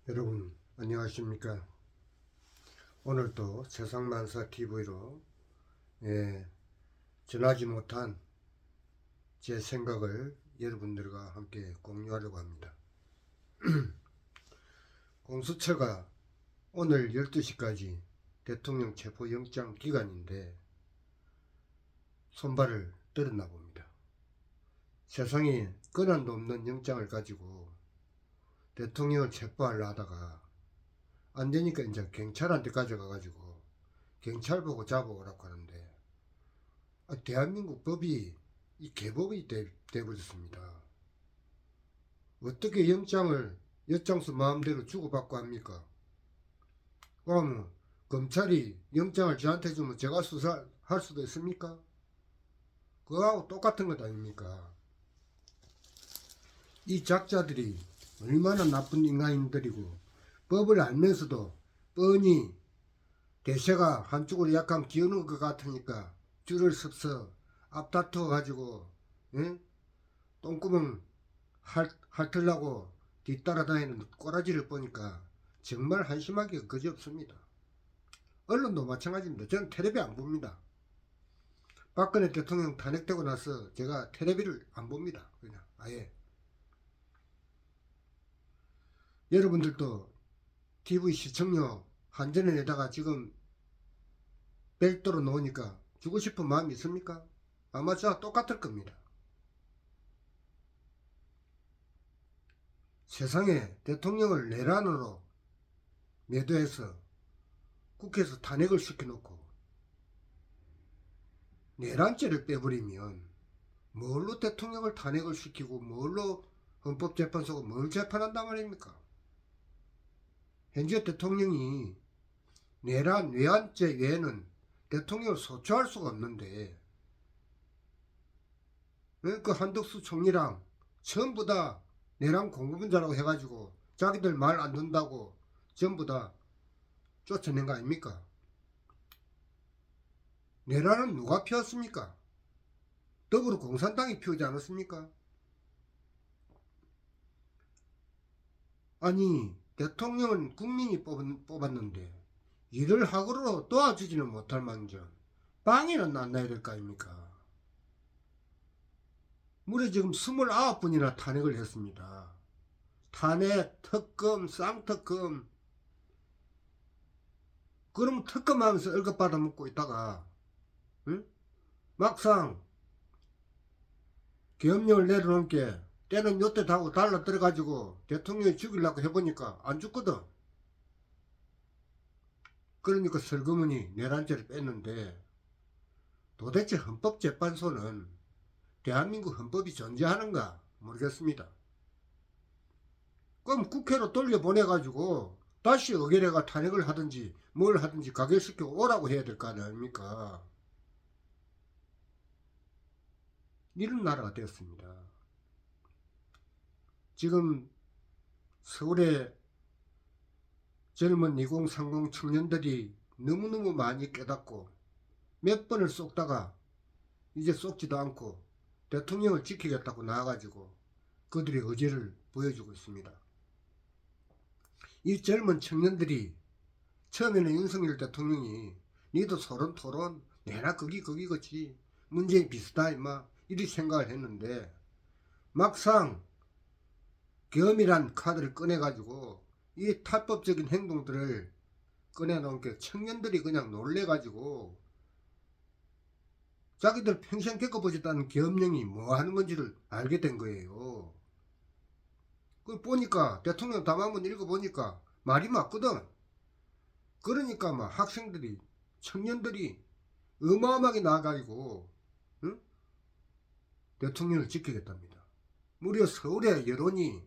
여러분 안녕하십니까. 오늘도 세상만사TV로 전하지 못한 제 생각을 여러분들과 함께 공유하려고 합니다. 공수처가 오늘 12시까지 대통령 체포영장 기간인데 손발을 들었나 봅니다. 세상에 권한도 없는 영장을 가지고 대통령을 체포하려 하다가 안 되니까 이제 경찰한테 가져가가지고 경찰 보고 잡아오라고 하는데, 대한민국 법이 이 개법이 돼버렸습니다. 어떻게 영장을 엿장수 마음대로 주고받고 합니까? 그러면 검찰이 영장을 저한테 주면 제가 수사할 수도 있습니까? 그거하고 똑같은 것 아닙니까? 이 작자들이 얼마나 나쁜 인간들이고, 법을 알면서도 뻔히 대세가 한쪽으로 약간 기우는 것 같으니까 줄을 서서 앞다투어 가지고 똥구멍 핥으려고 뒤따라다니는 꼬라지를 보니까 정말 한심하게 그지없습니다. 언론도 마찬가지입니다. 저는 텔레비 안 봅니다. 박근혜 대통령 탄핵되고 나서 제가 텔레비를 안 봅니다. 그냥 아예. 여러분들도 TV 시청료 한전에 내다가 지금 별도로 놓으니까 주고 싶은 마음이 있습니까? 아마 저와 똑같을 겁니다. 세상에 대통령을 내란으로 매도해서 국회에서 탄핵을 시켜놓고 내란죄를 빼버리면 뭘로 대통령을 탄핵을 시키고 뭘로 헌법재판소가 뭘 재판한단 말입니까? 현재 대통령이 내란 외환죄 외에는 대통령을 소추할 수가 없는데, 그 한덕수 총리랑 전부 다 내란 공급자라고 해가지고 자기들 말 안 듣는다고 전부 다 쫓아낸 거 아닙니까? 내란은 누가 피웠습니까? 더불어공산당이 피우지 않았습니까? 아니, 대통령은 국민이 뽑았는데 이를 학으로 도와주지는 못할 망정 빵이나 안 나야 될 거 아닙니까? 무려 지금 29분이나 탄핵을 했습니다. 탄핵, 특검, 쌍특검. 그럼 특검하면서 월급 받아 먹고 있다가 막상 계엄령을 내려놓은 게 때는 요때 다고 달라 들어가지고 대통령이 죽이려고 해보니까 안 죽거든. 그러니까 설거문이 내란죄를 뺐는데, 도대체 헌법재판소는 대한민국 헌법이 존재하는가 모르겠습니다. 그럼 국회로 돌려보내가지고 다시 의결해가 탄핵을 하든지 뭘 하든지 가결시켜 오라고 해야 될 거 아닙니까? 이런 나라가 되었습니다. 지금 서울의 젊은 2030 청년들이 너무너무 많이 깨닫고 몇 번을 쏟다가 이제 쏟지도 않고 대통령을 지키겠다고 나와가지고 그들의 의지를 보여주고 있습니다. 이 젊은 청년들이 처음에는 윤석열 대통령이 니도 서론 토론 내나 거기겠지 문재인 비슷하다 임마 이렇게 생각을 했는데, 막상 계엄이란 카드를 꺼내가지고 이 탈법적인 행동들을 꺼내놓은 게 청년들이 그냥 놀래가지고 자기들 평생 겪어보지도 않은 계엄령이 뭐 하는 건지를 알게 된 거예요. 그 보니까 대통령 담화문 읽어보니까 말이 맞거든. 그러니까 막 학생들이 청년들이 어마어마하게 나가지고 대통령을 지키겠답니다. 무려 서울의 여론이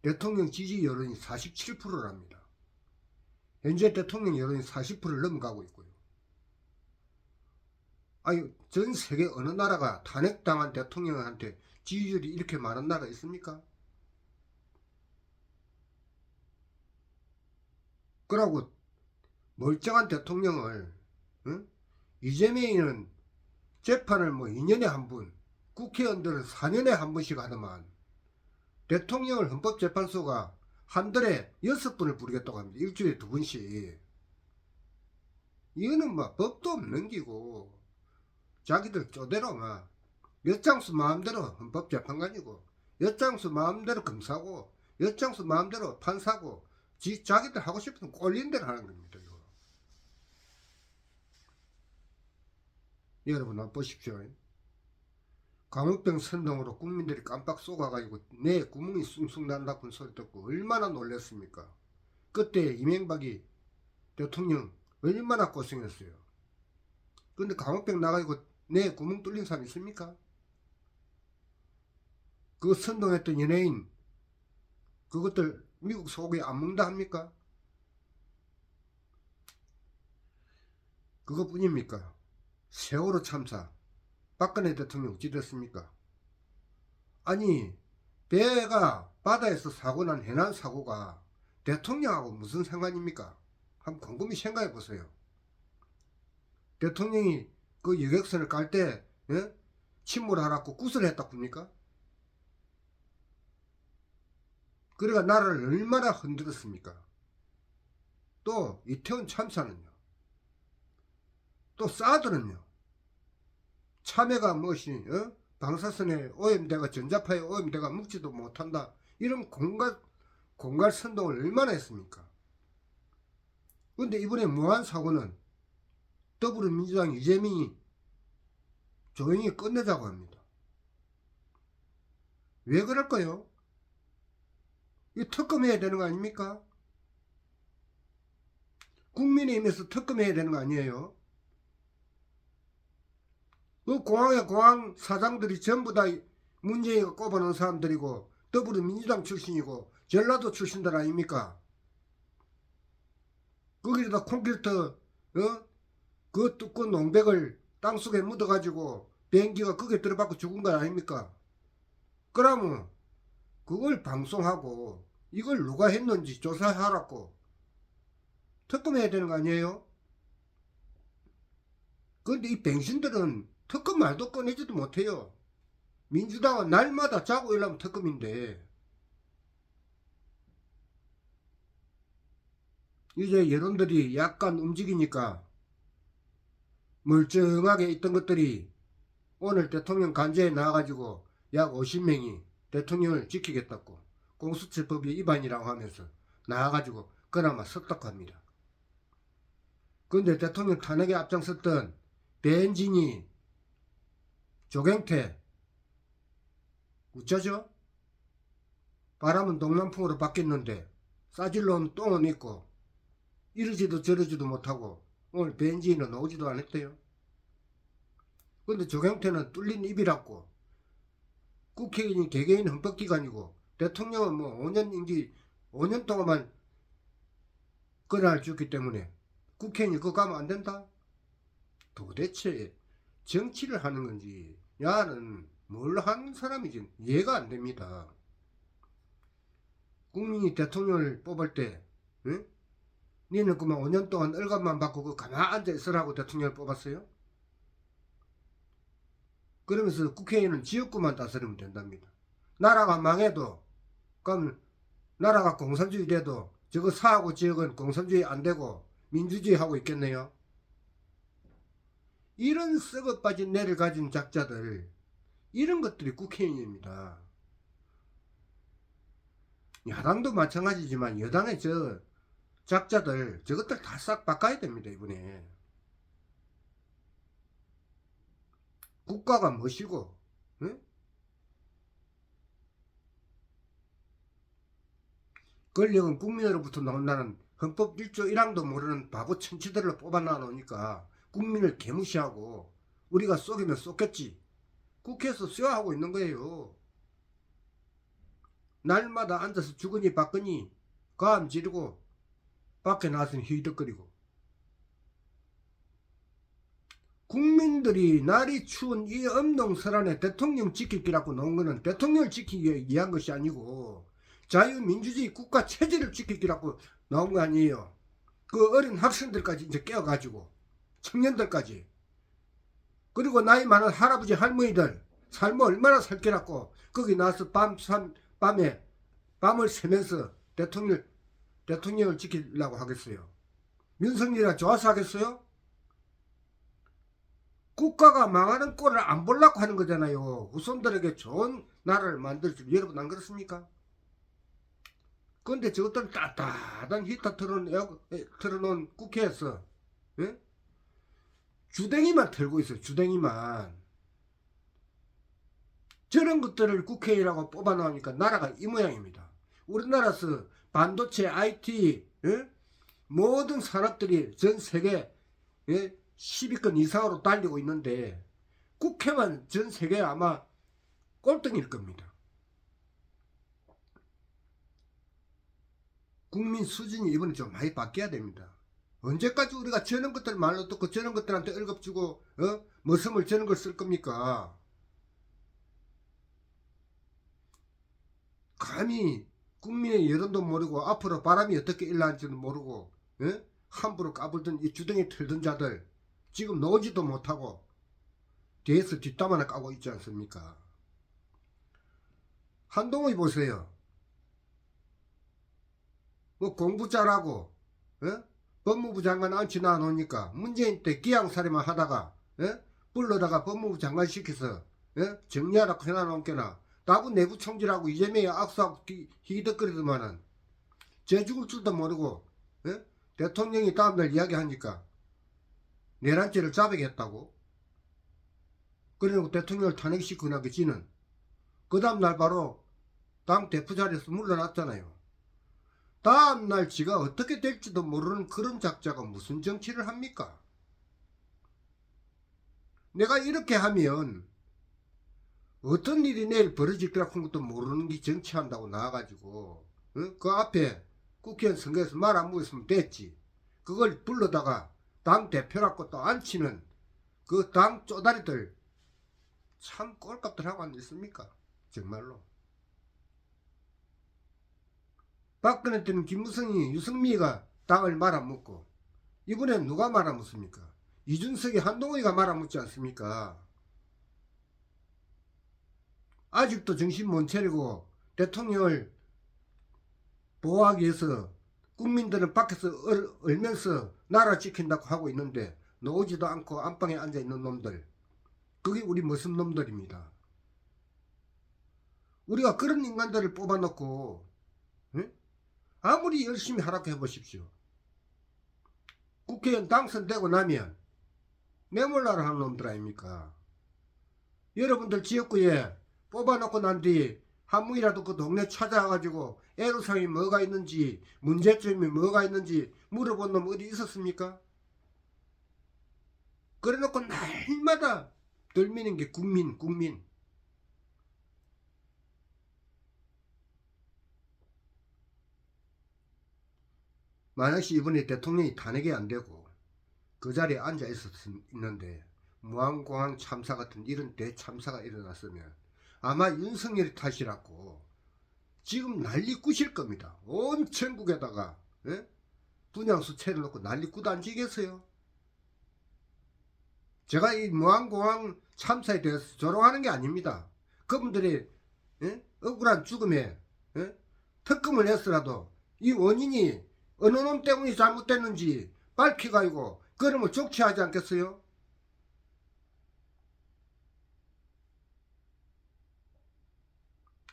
대통령 지지 여론이 47%랍니다. 현재 대통령 여론이 40%를 넘어가고 있고요. 아니, 전 세계 어느 나라가 탄핵당한 대통령한테 지지율이 이렇게 많은 나라가 있습니까? 그러고 멀쩡한 대통령을 이재명이는 재판을 뭐 2년에 한 번, 국회의원들은 4년에 한 번씩 하더만 대통령을 헌법재판소가 한 달에 6번을 부르겠다고 합니다. 일주일에 2번씩. 이거는 뭐 법도 없는 기고 자기들 쪼대로 막 엿장수 마음대로 헌법재판관이고 엿장수 마음대로 검사고 엿장수 마음대로 판사고 자기들 하고 싶은 꼴린 대로 하는 겁니다. 이거. 여러분 한번 보십시오. 광우병 선동으로 국민들이 깜빡 쏘가가지고 내 구멍이 숭숭 난다는 소리 듣고 얼마나 놀랐습니까? 그때 이명박이 대통령 얼마나 고생했어요. 근데 광우병 나가지고 내 구멍 뚫린 사람 있습니까? 그 선동했던 연예인 그것들 미국 소고기 안 먹는다 합니까? 그것뿐입니까? 세월호 참사 박근혜 대통령 어찌 됐습니까? 아니 배가 바다에서 사고 난 해난 사고가 대통령하고 무슨 상관입니까? 한번 곰곰이 생각해 보세요. 대통령이 그 여객선을 깔 때 침몰하라고 구슬했다 봅니까? 그래가 나라를 얼마나 흔들었습니까? 또 이태원 참사는요. 또 사드는요. 참외가 무엇이 방사선에 오염돼가 전자파에 오염돼가 먹지도 못한다. 이런 공갈 선동을 얼마나 했습니까? 근데 이번에 무한 사고는 더불어민주당 이재명이 조용히 끝내자고 합니다. 왜 그럴까요? 이 특검해야 되는 거 아닙니까? 국민의힘에서 특검해야 되는 거 아니에요? 그 공항의 공항 사장들이 전부 다 문재인이가 꼽아놓은 사람들이고 더불어민주당 출신이고 전라도 출신들 아닙니까? 거기다 콘크리트 그 두꺼운 농백을 땅속에 묻어가지고 비행기가 거기에 들어박고 죽은 거 아닙니까? 그러면 그걸 방송하고 이걸 누가 했는지 조사하라고 특검해야 되는 거 아니에요? 그런데 이 병신들은 특검 말도 꺼내지도 못해요. 민주당은 날마다 자고 일하면 특검인데 이제 여론들이 약간 움직이니까 멀쩡하게 있던 것들이 오늘 대통령 간제에 나와가지고 약 50명이 대통령을 지키겠다고 공수처법 위반이라고 하면서 나와가지고 그나마 설득합니다. 그런데 대통령 탄핵에 앞장섰던 배현진이 조경태 어쩌죠? 바람은 동남풍으로 바뀌었는데 싸질러 오면 똥은 있고 이러지도 저러지도 못하고 오늘 배현진은 오지도 않았대요. 근데 조경태는 뚫린 입이라고 국회의원이 개개인 헌법기관이고 대통령은 뭐 5년 임기 5년 동안만 권한을 줬기 때문에 국회의원이 그거 가면 안 된다? 도대체 정치를 하는 건지 야는 뭘 하는 사람인지 이해가 안 됩니다. 국민이 대통령을 뽑을 때 응? 니는 그만 5년 동안 월급만 받고 그 가만 앉아 있으라고 대통령을 뽑았어요? 그러면서 국회의원은 지역구만 다스리면 된답니다. 나라가 망해도 그럼 나라가 공산주의 돼도 저거 사하고 지역은 공산주의 안 되고 민주주의 하고 있겠네요. 이런 썩어 빠진 뇌를 가진 작자들 이런 것들이 국회의원입니다. 야당도 마찬가지지만 여당의 저 작자들 저것들 다 싹 바꿔야 됩니다. 이번에 국가가 무엇이고 응? 권력은 국민으로부터 나온다는 헌법 1조 1항도 모르는 바보 천치들을 뽑아놔 놓으니까 국민을 개무시하고 우리가 쏘기면 쏘겠지 국회에서 쇠하고 있는 거예요. 날마다 앉아서 주거니 받거니 가음 지르고 밖에 나서는 히덕거리고 국민들이 날이 추운 이 엄동설안에 대통령 지키기라고 놓은 거는 대통령을 지키기 위한 것이 아니고 자유민주주의 국가 체제를 지키기라고 나온 거 아니에요. 그 어린 학생들까지 이제 깨어가지고 청년들까지 그리고 나이 많은 할아버지 할머니들 삶을 얼마나 살기라고 거기 나와서 밤에 밤을 새면서 대통령을 지키려고 하겠어요? 윤석열이가 좋아서 하겠어요? 국가가 망하는 꼴을 안 보려고 하는 거잖아요. 후손들에게 좋은 나라를 만들지. 여러분 안 그렇습니까? 그런데 저것들 따뜻한 히터 틀어놓은 국회에서 예? 주댕이만 털고 있어요. 주댕이만. 저런 것들을 국회의라고 뽑아놓으니까 나라가 이 모양입니다. 우리나라에서 반도체, IT, 예? 모든 산업들이 전 세계 10위권 이상으로 달리고 있는데 국회만 전 세계에 아마 꼴등일 겁니다. 국민 수준이 이번에 좀 많이 바뀌어야 됩니다. 언제까지 우리가 저런 것들 말로 듣고 저런 것들한테 월급 주고 머슴을 저런 걸 쓸 겁니까? 감히 국민의 여론도 모르고 앞으로 바람이 어떻게 일어날지도 모르고 함부로 까불던 이 주둥이 털던 자들 지금 나오지도 못하고 뒤에서 뒷담화나 까고 있지 않습니까? 한동훈이 보세요. 뭐 공부 잘하고 법무부 장관 앉히나 놓으니까 문재인 때 기양살이만 하다가 불러다가 법무부 장관 시켜서 정리하라고 해놔놓게나 나부 내부 총질하고 이재명이 악수하고 히덕거리더만은 쟤 죽을 줄도 모르고 대통령이 다음날 이야기하니까 내란죄를 자백했다고. 그래놓고 대통령을 탄핵시키고 나그 지는 그 다음날 바로 당 대표 자리에서 물러났잖아요. 다음날 지가 어떻게 될지도 모르는 그런 작자가 무슨 정치를 합니까? 내가 이렇게 하면 어떤 일이 내일 벌어질 거라 한 것도 모르는 게 정치한다고 나와가지고 그 앞에 국회의원 선거에서 말 안 묻었으면 됐지. 그걸 불러다가 당 대표라고 또 앉히는 그 당 쪼다리들 참 꼴값들 하고 앉았습니까? 정말로. 박근혜 때는 김무성이 유승미가 당을 말아먹고 이번엔 누가 말아먹습니까? 이준석이 한동훈이가 말아먹지 않습니까? 아직도 정신 못 차리고 대통령을 보호하기 위해서 국민들은 밖에서 얼면서 나라 지킨다고 하고 있는데 나오지도 않고 안방에 앉아있는 놈들, 그게 우리 머슴 놈들입니다. 우리가 그런 인간들을 뽑아놓고 아무리 열심히 하라고 해보십시오. 국회의원 당선되고 나면 매몰라를 하는 놈들 아닙니까? 여러분들 지역구에 뽑아놓고 난 뒤 한무이라도 그 동네 찾아가지고 애로사항이 뭐가 있는지 문제점이 뭐가 있는지 물어본 놈 어디 있었습니까? 그래놓고 날마다 들미는 게 국민. 만약에 이번에 대통령이 탄핵이 안 되고 그 자리에 앉아 있었는데 무안공항 참사 같은 이런 대참사가 일어났으면 아마 윤석열이 탓이라고 지금 난리 꾸실 겁니다. 온 전국에다가 분향수 채워놓고 난리 꾸도 앉으겠어요? 제가 이 무안공항 참사에 대해서 조롱하는 게 아닙니다. 그분들이 억울한 죽음에 특검을 했더라도 이 원인이 어느 놈 때문에 잘못됐는지 밝혀가지고 그러면 적치하지 않겠어요?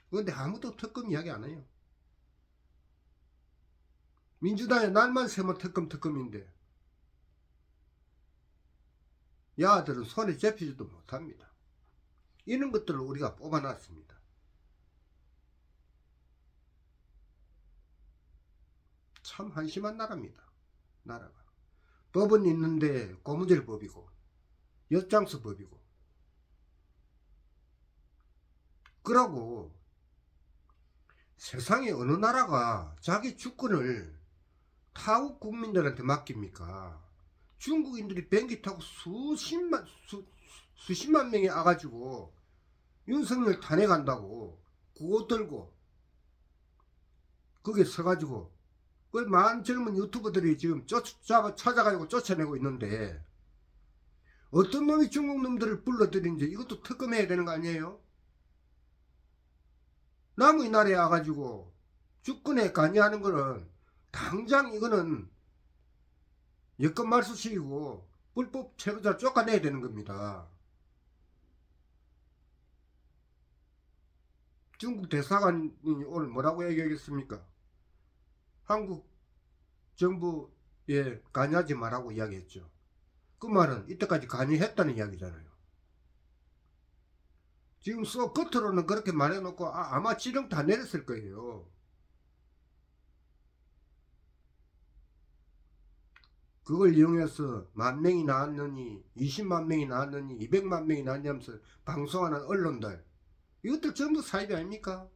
그런데 아무도 특검 이야기 안 해요. 민주당에 날만 새면 특검인데 야들은 손에 잡히지도 못합니다. 이런 것들을 우리가 뽑아놨습니다. 참 한심한 나라입니다. 나라가. 법은 있는데 고무줄법이고 엿장수법이고 그러고 세상에 어느 나라가 자기 주권을 타국 국민들한테 맡깁니까? 중국인들이 비행기 타고 수십만 명이 와가지고 윤석열 탄핵한다고 그거 들고 거기에 서가지고 그 많은 젊은 유튜버들이 지금 찾아가지고 쫓아내고 있는데 어떤 놈이 중국 놈들을 불러들이는지 이것도 특검해야 되는 거 아니에요? 남의 나라에 와가지고 주권에 관여하는 거는 당장 이거는 여권 말소시키고 불법 체류자 쫓아내야 되는 겁니다. 중국 대사관이 오늘 뭐라고 얘기하겠습니까? 한국 정부에 관여하지 말라고 이야기했죠. 그 말은 이때까지 관여했다는 이야기잖아요. 지금 쏙 겉으로는 그렇게 말해놓고 아마 지령 다 내렸을 거예요. 그걸 이용해서 10,000명이 나왔느니 20만 명이 나왔느니 200만 명이 나왔냐면서 방송하는 언론들, 이것들 전부 사입이 아닙니까?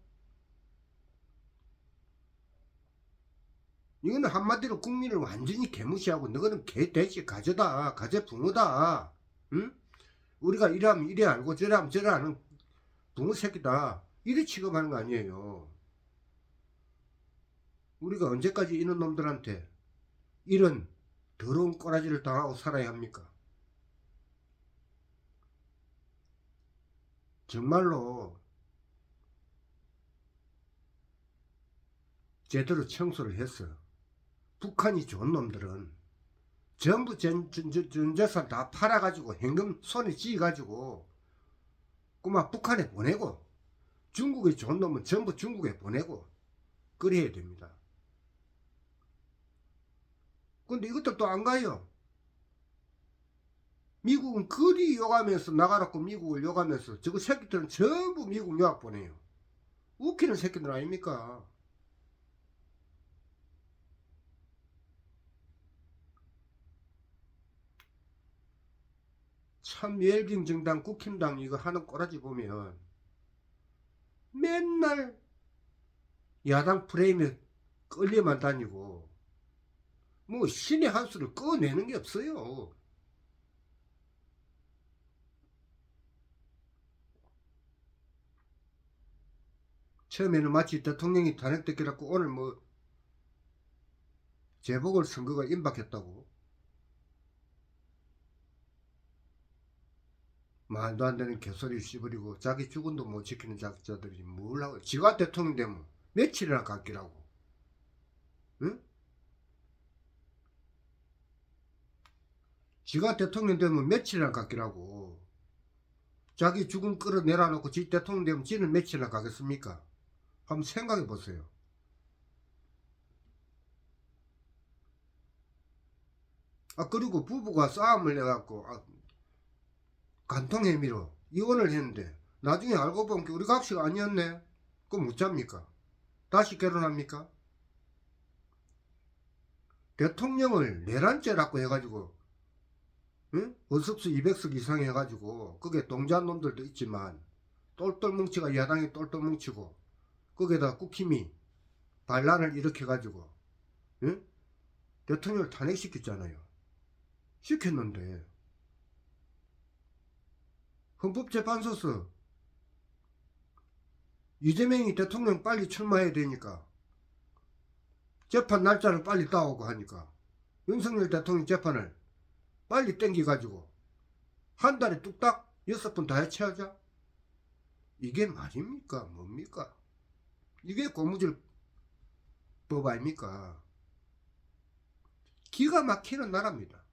이거는 한마디로 국민을 완전히 개무시하고 너는 개돼지 가재다, 가재 붕어다, 응? 우리가 이래하면 이래 알고 저래하면 저래 하는 붕어 새끼다, 이래 취급하는 거 아니에요. 우리가 언제까지 이런 놈들한테 이런 더러운 꼬라지를 당하고 살아야 합니까? 정말로 제대로 청소를 했어. 북한이 좋은 놈들은 전부 전 재산 다 팔아가지고 현금 손에 쥐어가지고 그만 북한에 보내고, 중국이 좋은 놈은 전부 중국에 보내고 그래야 됩니다. 근데 이것들 또 안 가요. 미국은 그리 욕하면서 나가라고 미국을 욕하면서 저거 새끼들은 전부 미국 유학 보내요. 웃기는 새끼들 아닙니까? 참 열빙 정당 국힘당 이거 하는 꼬라지 보면 맨날 야당 프레임에 끌려만 다니고 뭐 신의 한 수를 꺼내는 게 없어요. 처음에는 마치 대통령이 탄핵됐기라고 오늘 뭐 재보궐선거가 임박했다고 말도 안 되는 개소리 씹으리고 자기 주권도 못 지키는 자들이 뭘 하고, 지가 대통령 되면 며칠이나 갖기라고, 응? 지가 대통령 되면 며칠이나 갖기라고. 자기 주권 끌어내라 놓고 지 대통령 되면 지는 며칠이나 가겠습니까? 한번 생각해 보세요. 그리고 부부가 싸움을 해갖고 간통행위로 이혼을 했는데 나중에 알고 보면 우리 각시가 아니었네. 그럼 못 잡니까? 다시 결혼합니까? 대통령을 내란죄라고 해가지고, 응? 의석수 200석 이상 해가지고 그게 동자한 놈들도 있지만 똘똘 뭉치가 야당이 똘똘 뭉치고 거기에다 국힘이 반란을 일으켜가지고, 응? 대통령을 탄핵시켰잖아요. 시켰는데 헌법재판소서 이재명이 대통령 빨리 출마해야 되니까 재판 날짜를 빨리 따오고 하니까 윤석열 대통령 재판을 빨리 땡겨가지고 한 달에 뚝딱 6번 다 해체하자. 이게 말입니까? 뭡니까? 이게 고무줄 법 아닙니까? 기가 막히는 나라입니다.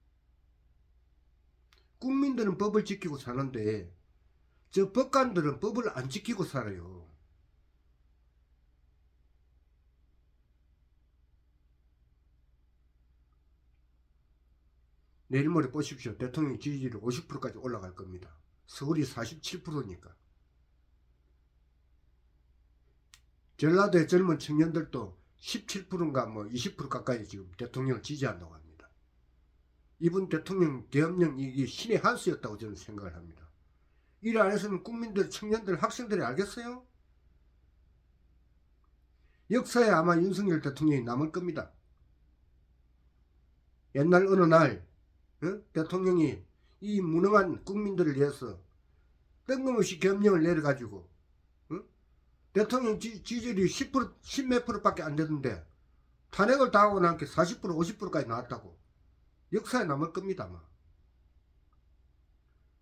국민들은 법을 지키고 사는데 저 법관들은 법을 안 지키고 살아요. 내일 모레 보십시오. 대통령 지지율이 50%까지 올라갈 겁니다. 서울이 47%니까. 전라도의 젊은 청년들도 17%인가 뭐 20% 가까이 지금 대통령을 지지한다고 합니다. 이분 대통령 계엄령 이게 신의 한 수였다고 저는 생각을 합니다. 이를 안 했으면 국민들, 청년들, 학생들이 알겠어요? 역사에 아마 윤석열 대통령이 남을 겁니다. 옛날 어느 날 대통령이 이 무능한 국민들을 위해서 뜬금없이 계엄령을 내려가지고 대통령 지지율이 10%, 10몇 프로밖에 안 되는데 탄핵을 당하고 나니까 40%, 50%까지 나왔다고. 역사에 남을 겁니다. 아마.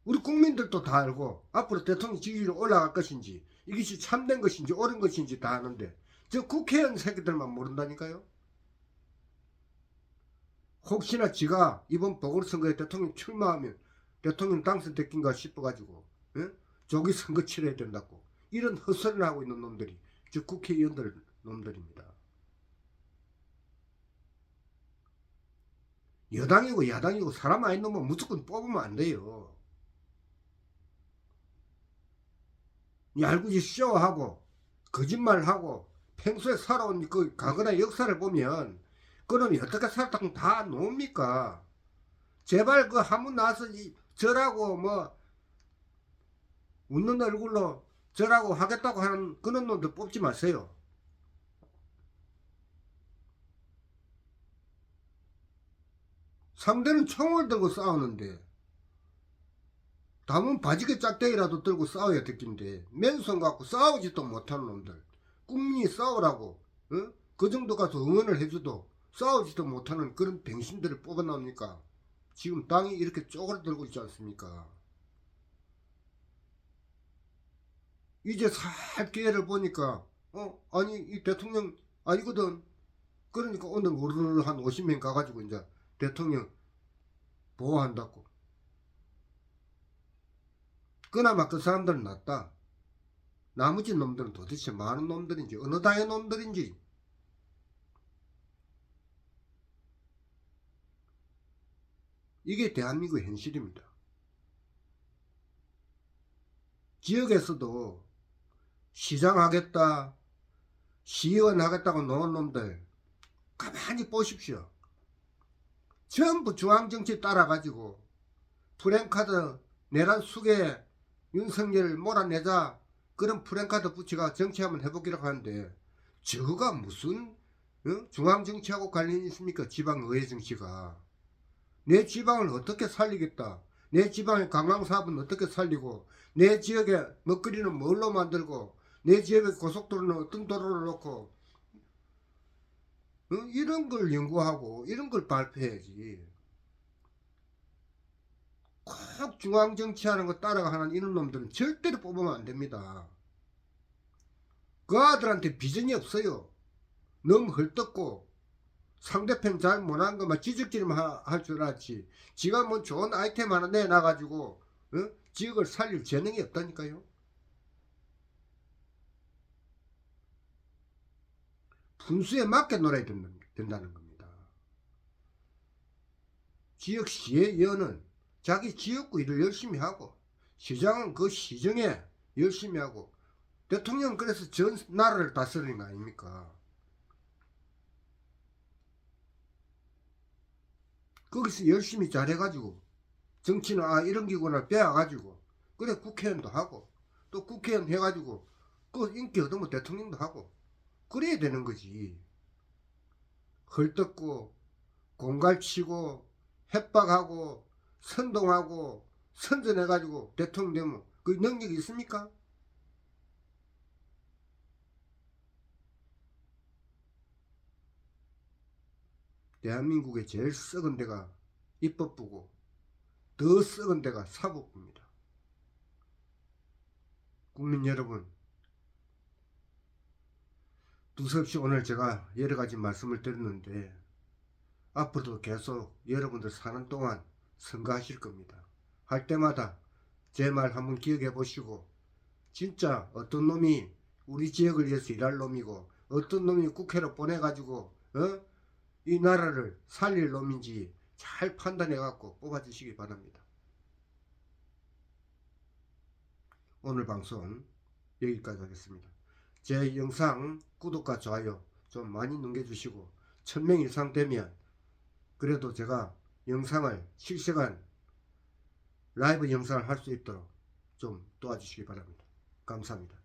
우리 국민들도 다 알고 앞으로 대통령 지지율이 올라갈 것인지 이것이 참된 것인지 옳은 것인지 다 아는데 저 국회의원 새끼들만 모른다니까요. 혹시나 지가 이번 보궐선거에 대통령 출마하면 대통령 당선됐긴가 싶어가지고 조기 선거 치러야 된다고 이런 헛소리를 하고 있는 놈들이 저 국회의원들 놈들입니다. 여당이고 야당이고 사람 아닌 놈은 무조건 뽑으면 안 돼요. 얄궂이 쇼하고 거짓말하고 평소에 살아온 그 과거나 역사를 보면 그놈이 어떻게 살았다고 다 놓습니까? 제발 그 한번 나와서 저라고 뭐 웃는 얼굴로 저라고 하겠다고 하는 그런 놈들 뽑지 마세요. 상대는 총을 들고 싸우는데 담은 바지게 짝대기라도 들고 싸워야 됐긴데 맨손 갖고 싸우지도 못하는 놈들 국민이 싸우라고 그 정도 가서 응원을 해줘도 싸우지도 못하는 그런 병신들을 뽑아나옵니까? 지금 땅이 이렇게 쪼그라들고 있지 않습니까? 이제 살 기회를 보니까 아니 이 대통령 아니거든. 그러니까 오늘 우르르 한 50명 가가지고 이제 대통령 보호한다고. 그나마 그 사람들은 낫다. 나머지 놈들은 도대체 많은 놈들인지 어느 당의 놈들인지 이게 대한민국 현실입니다. 지역에서도 시장 하겠다 시의원 하겠다고 놓은 놈들 가만히 보십시오. 전부 중앙정치 따라가지고 프랭카드 내란 숙에 윤석열 몰아내자 그런 프랭카드 붙이가 정치 한번 해보기라고 하는데 저거가 무슨 중앙정치하고 관련이 있습니까? 지방의회 정치가. 내 지방을 어떻게 살리겠다. 내 지방의 관광사업은 어떻게 살리고 내 지역에 먹거리는 뭘로 만들고 내 지역의 고속도로는 어떤 도로를 놓고 이런 걸 연구하고 이런 걸 발표해야지. 꼭 중앙정치하는 거 따라가는 이런 놈들은 절대로 뽑으면 안 됩니다. 그 아들한테 비전이 없어요. 너무 헐떡고 상대편 잘 못한 것만 지적질만 할 줄 알았지. 지가 뭐 좋은 아이템 하나 내놔가지고 지역을 살릴 재능이 없다니까요. 분수에 맞게 놀아야 된다는 겁니다. 지역 시의원은 자기 지역구 일을 열심히 하고 시장은 그 시정에 열심히 하고 대통령은 그래서 전 나라를 다스리는 거 아닙니까? 거기서 열심히 잘해가지고 정치는 이런 기구나 빼앗가지고 그래 국회의원도 하고 또 국회의원 해가지고 그 인기 얻으면 대통령도 하고 그래야 되는 거지. 헐떡고 공갈치고 협박하고 선동하고 선전해가지고 대통령 되면 그 능력이 있습니까? 대한민국의 제일 썩은 데가 입법부고 더 썩은 데가 사법부입니다. 국민 여러분, 두서없이 오늘 제가 여러가지 말씀을 드렸는데 앞으로도 계속 여러분들 사는 동안 선거하실 겁니다. 할 때마다 제 말 한번 기억해 보시고 진짜 어떤 놈이 우리 지역을 위해서 일할 놈이고 어떤 놈이 국회로 보내가지고 이 나라를 살릴 놈인지 잘 판단해 갖고 뽑아주시기 바랍니다. 오늘 방송 여기까지 하겠습니다. 제 영상 구독과 좋아요 좀 많이 남겨주시고 1000명 이상 되면 그래도 제가 영상을 실시간 라이브 영상을 할 수 있도록 좀 도와주시기 바랍니다. 감사합니다.